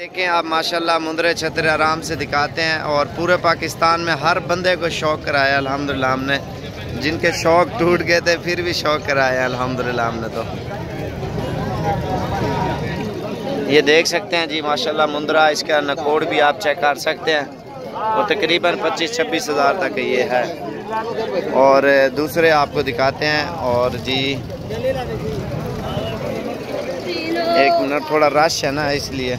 देखें आप माशाल्लाह मुंदरे छतरे आराम से दिखाते हैं और पूरे पाकिस्तान में हर बंदे को शौक़ कराया अल्हम्दुलिल्लाह हमने। जिनके शौक़ टूट गए थे फिर भी शौक़ कराया अल्हम्दुलिल्लाह हमने। तो ये देख सकते हैं जी माशाल्लाह मुंदरा, इसका नकोड़ भी आप चेक कर सकते हैं और तकरीबन 25-26 हज़ार तक ये है। और दूसरे आपको दिखाते हैं। और जी एक मिनट, थोड़ा रश है ना इसलिए।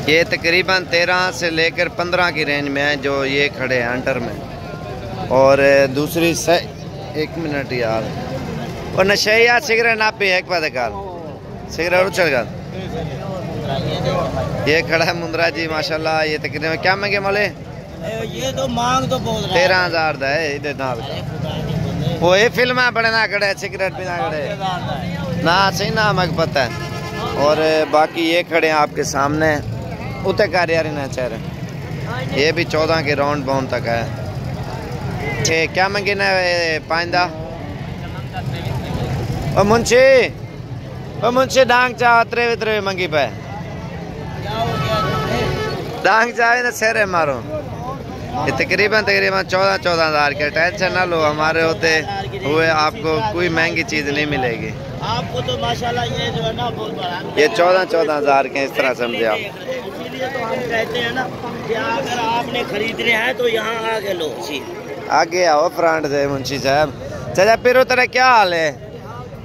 ये तकरीबन 13 से लेकर 15 की रेंज में है जो ये खड़े हैं अंडर में। और दूसरी से एक मिनट यार, और नशे सिगरेट ना पे एक बात कर सिगरेट उछल कर। ये खड़ा है मुंदरा जी माशाल्लाह। ये तकरीबन क्या महंगे मोले? ये तो मांग तो बहुत 13,000 का है। इधर ना वो ये फिल्म बड़े ना खड़े, सिगरेट भी ना खड़े ना, सही ना मग पता है। और बाकी ये खड़े हैं आपके सामने उते कार्यारी ना चेहरे। ये भी 14 के राउंड बाउंड तक है। ये क्या मंगी ना पाइंदा? ओ मुंशी डांग चाह त्रे मंगी पे डांग चाहे ना सेरे मारो। ये तकरीबन 14 हज़ार के। टेंशन ना लो, हमारे होते हुए आपको कोई महंगी चीज़ नहीं मिलेगी आपको। तो माशाल्लाह ये जो है ना बहुत बड़ा, ये 14 हज़ार के इस तरह समझे आप। इसीलिए तो हम कहते हैं ना कि अगर आपने खरीदने हैं तो यहाँ आगे लो जी, आगे आओ फ्रंट से मुंशी साहब। चाचा फिर तेरा क्या हाल है?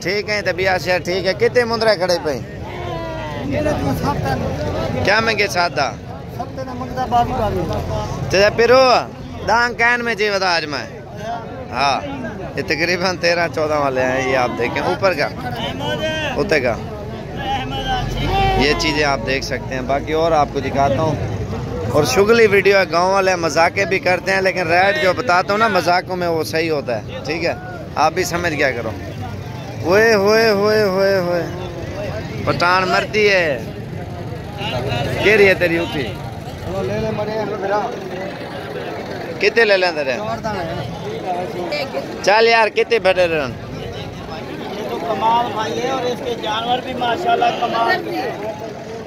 ठीक है तबियत से ठीक है। कितने मुंदरे खड़े पे? क्या महंगे सादा? चाचा फिर दांग कैन में जी बता आज मैं। हाँ ये तकरीबन 13-14 वाले हैं। ये आप देखें ऊपर का उतर का, ये चीज़ें आप देख सकते हैं। बाकी और आपको दिखाता हूँ। और शुगली वीडियो है, गांव वाले मजाके भी करते हैं लेकिन रेट जो बताता हूँ ना मजाकों में वो सही होता है। ठीक है, आप भी समझ क्या करो। हुए हुए हुए हुए हुए पठान मरती है के रही है तेरी ऊपी। कितने ले लें तेरे? चल यार कितने बैठे रहे? तो कमाल भाई है और इसके जानवर भी माशाल्लाह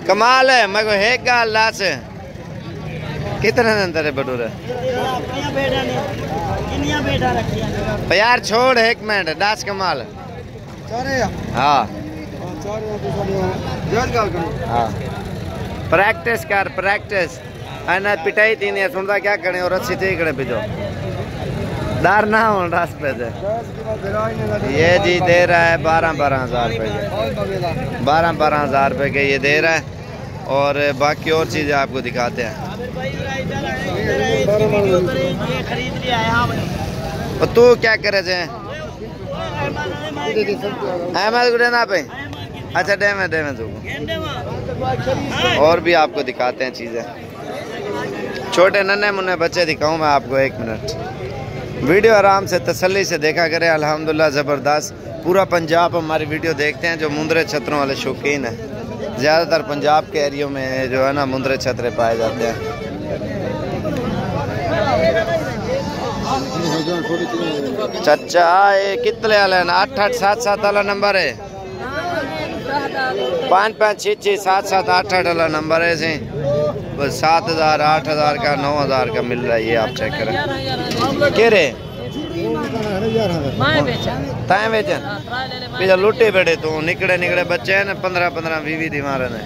कमाल है। मैं है गाल लाश कितने दिन तेरे बटूरे? यार छोड़ एक मिनट, दास कमाल। हाँ हाँ प्रैक्टिस कर प्रैक्टिस। आना पिटाई थी नहीं सुनता क्या करें और अच्छी थी खड़े पिजो दार ना हो रास्ते से। ये जी दे रहा है 12-12 हज़ार रुपये के। 12-12 हज़ार रुपये के ये दे रहा है। और बाकी और चीज़ें आपको दिखाते हैं। और तू क्या करे थे? अहमद गुडेना पे अच्छा डेम है तू। और भी आपको दिखाते हैं चीज़ें। छोटे नन्हे मुन्ने बच्चे दिखाऊं मैं आपको, एक मिनट। वीडियो आराम से तसल्ली से देखा करें। अल्हम्दुलिल्लाह ज़बरदस्त पूरा पंजाब हमारी वीडियो देखते हैं जो मुंदरे छतरों वाले शौकीन हैं। ज़्यादातर पंजाब के एरियो में जो है ना मुंदरे छतरे पाए जाते हैं। चाचा ये कितने वाले 8-8 7-7 वाला नंबर है? 5-5 6-6 7-7 8-8 वाला नंबर है से 7,000 8,000 का 9,000 का मिल रहा है। ये आप चेक करें। के रे ताए बेचा लुटे बैठे तू निकड़े बच्चे हैं ना 15-15 20 दीवार ने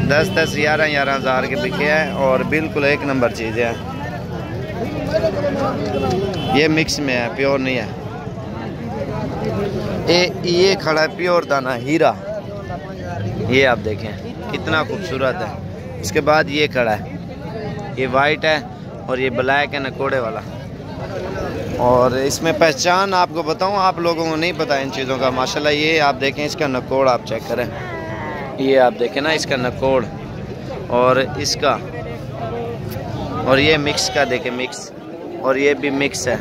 10-10 11-11 हज़ार के बिके हैं। और बिल्कुल एक नंबर चीज़ है। ये मिक्स में है, प्योर नहीं है। ये खड़ा है प्योर दाना हीरा। ये आप देखें कितना खूबसूरत है। इसके बाद ये खड़ा है, ये वाइट है और ये ब्लैक है नकोड़े वाला। और इसमें पहचान आपको बताऊं, आप लोगों को नहीं पता इन चीज़ों का माशाल्लाह। ये आप देखें इसका नकोड़ आप चेक करें। ये आप देखें ना इसका नकोड़ और इसका, और ये मिक्स का देखें मिक्स, और ये भी मिक्स है।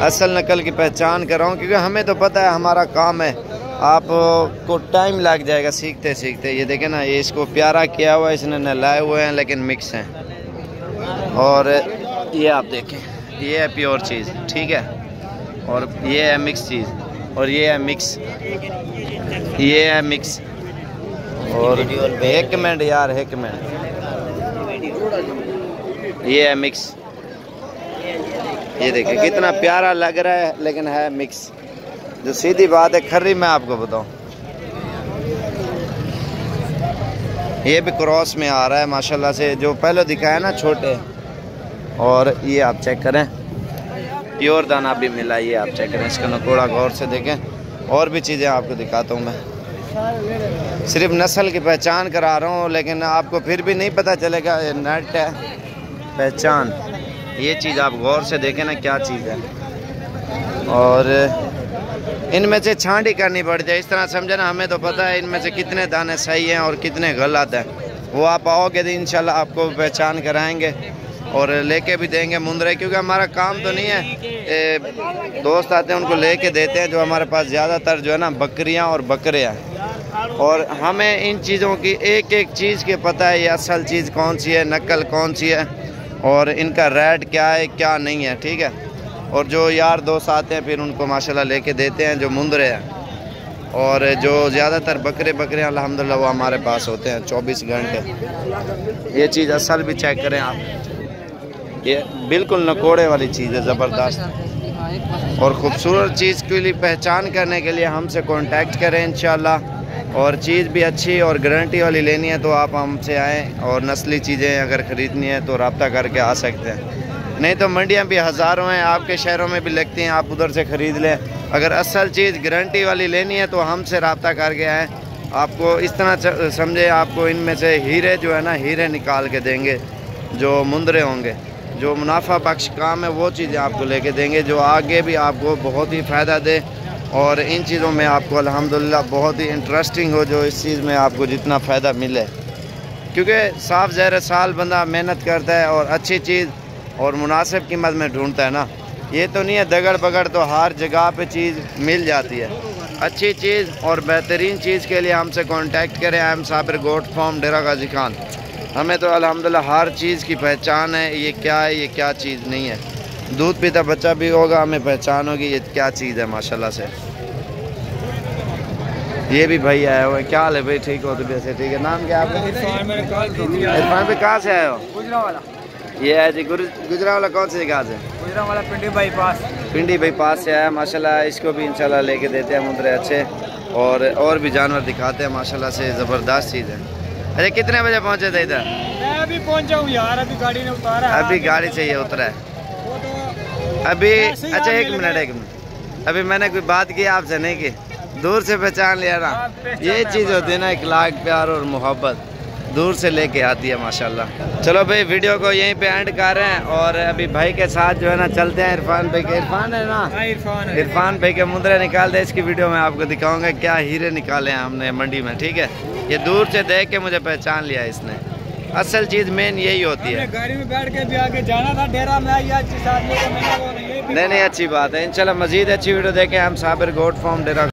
असल नकल की पहचान कर रहा हूँ क्योंकि हमें तो पता है हमारा काम है। आपको टाइम लग जाएगा सीखते सीखते। ये देखें ना ये इसको प्यारा किया हुआ है, इसने नहलाए हुए हैं लेकिन मिक्स हैं। और ये आप देखें ये है प्योर चीज़, ठीक है। और ये है मिक्स चीज़ और ये है मिक्स, ये है मिक्स। और एक मिनट यार, एक मिनट, ये है मिक्स। ये देखिए कितना प्यारा लग रहा है, लेकिन है मिक्स। जो सीधी बात है खर्री, मैं आपको बताऊं, ये भी क्रॉस में आ रहा है माशाल्लाह से। जो पहले दिखाया ना छोटे, और ये आप चेक करें, प्योर दाना भी मिला। ये आप चेक करें, इसका नकोड़ा गौर से देखें। और भी चीज़ें आपको दिखाता हूँ मैं, सिर्फ नस्ल की पहचान करा रहा हूँ, लेकिन आपको फिर भी नहीं पता चलेगा। ये नट है पहचान, ये चीज़ आप गौर से देखें ना क्या चीज़ है। और इनमें से छांटी करनी पड़ जाए, इस तरह समझे ना। हमें तो पता है इनमें से कितने दाने सही हैं और कितने गलत हैं। वो आप आओगे तो इंशाल्लाह आपको पहचान कराएंगे और लेके भी देंगे मुंदरे, क्योंकि हमारा काम तो नहीं है। दोस्त आते हैं उनको लेके देते हैं। जो हमारे पास ज़्यादातर जो है ना बकरियां और बकरे हैं, और हमें इन चीज़ों की एक एक चीज़ के पता है, ये असल चीज़ कौन सी है, नकल कौन सी है, और इनका रेट क्या है क्या नहीं है, ठीक है। और जो यार दोस्त आते हैं फिर उनको माशाल्लाह लेके देते हैं जो मुंदरे हैं। और जो ज़्यादातर बकरे अल्हम्दुलिल्लाह वो हमारे पास होते हैं 24 घंटे। ये चीज़ असल भी चेक करें आप, ये बिल्कुल नकोड़े वाली चीज़ है, ज़बरदस्त और ख़ूबसूरत चीज़ के लिए पहचान करने के लिए हमसे कांटेक्ट करें इंशाल्लाह। और चीज़ भी अच्छी और गारंटी वाली लेनी है तो आप हमसे आएँ, और नस्ली चीज़ें अगर ख़रीदनी है तो रब्ता करके आ सकते हैं। नहीं तो मंडियाँ भी हज़ारों हैं, आपके शहरों में भी लगती हैं, आप उधर से ख़रीद लें। अगर असल चीज़ गारंटी वाली लेनी है तो हमसे रब्ता करके आएँ। आपको इस तरह समझे, आपको इनमें से हीरे जो है ना, हीरे निकाल के देंगे जो मुंदरे होंगे। जो मुनाफा बख्श काम है वो चीज़ें आपको लेके देंगे, जो आगे भी आपको बहुत ही फ़ायदा दे। और इन चीज़ों में आपको अल्हम्दुलिल्लाह बहुत ही इंटरेस्टिंग हो, जो इस चीज़ में आपको जितना फ़ायदा मिले, क्योंकि साफ ज़हर साल बंदा मेहनत करता है और अच्छी चीज़ और मुनासिब कीमत में ढूंढता है ना। ये तो नहीं है दगड़ बगड़ तो हर जगह पे चीज़ मिल जाती है। अच्छी चीज़ और बेहतरीन चीज़ के लिए हमसे कांटेक्ट करें। I am Sabir goat farm, Dera Ghazi Khan. हमें तो अल्हम्दुलिल्लाह हर चीज़ की पहचान है, ये क्या है ये क्या चीज़ नहीं है। दूध पीता बच्चा भी होगा, हमें पहचान होगी ये क्या चीज़ है माशाल्लाह से। ये भी भाई आया हुआ है, क्या हाल है भाई? ठीक हो तो वैसे ठीक है। नाम क्या आपका? इरफान भाई, कहाँ से आए हो? गुजरावाला। ये है जी गुजरावाला। कौन सी जगह से? गुजरावाला पिंडी बाईपास। पिंडी बाईपास से आया माशाल्लाह। इसको भी इंशाल्लाह लेके देते हैं मुंदरे अच्छे, और भी जानवर दिखाते हैं माशाल्लाह से, ज़बरदस्त चीज़ है। अरे कितने बजे पहुँचे थे इधर? मैं अभी पहुँचा हूँ यार, अभी गाड़ी ने उतारा है। अभी गाड़ी से ये उतरा है अभी। अच्छा एक मिनट, अभी मैंने कोई बात की आपसे नहीं की, दूर से पहचान लिया ना। ये चीज़ होती है ना, इखलाक, प्यार और मोहब्बत दूर से लेके आती है माशाल्लाह। चलो भाई वीडियो को यहीं पे एंड कर रहे हैं, और अभी भाई के साथ जो है ना चलते हैं इरफान भाई के। इरफान है ना? इरफान भाई के मुंदरे निकालते हैं। इसकी वीडियो में आपको दिखाऊंगा क्या हीरे निकाले हैं हमने मंडी में, ठीक है। ये दूर से देख के मुझे पहचान लिया इसने। असल चीज़ मेन यही होती है। गाड़ी में बैठ के भी आगे जाना था डेरा में, नहीं अच्छी बात है। नहीं अच्छी बात है। इंशाल्लाह मजीद अच्छी वीडियो देखें। हम साबिर गोट फार्म डेरा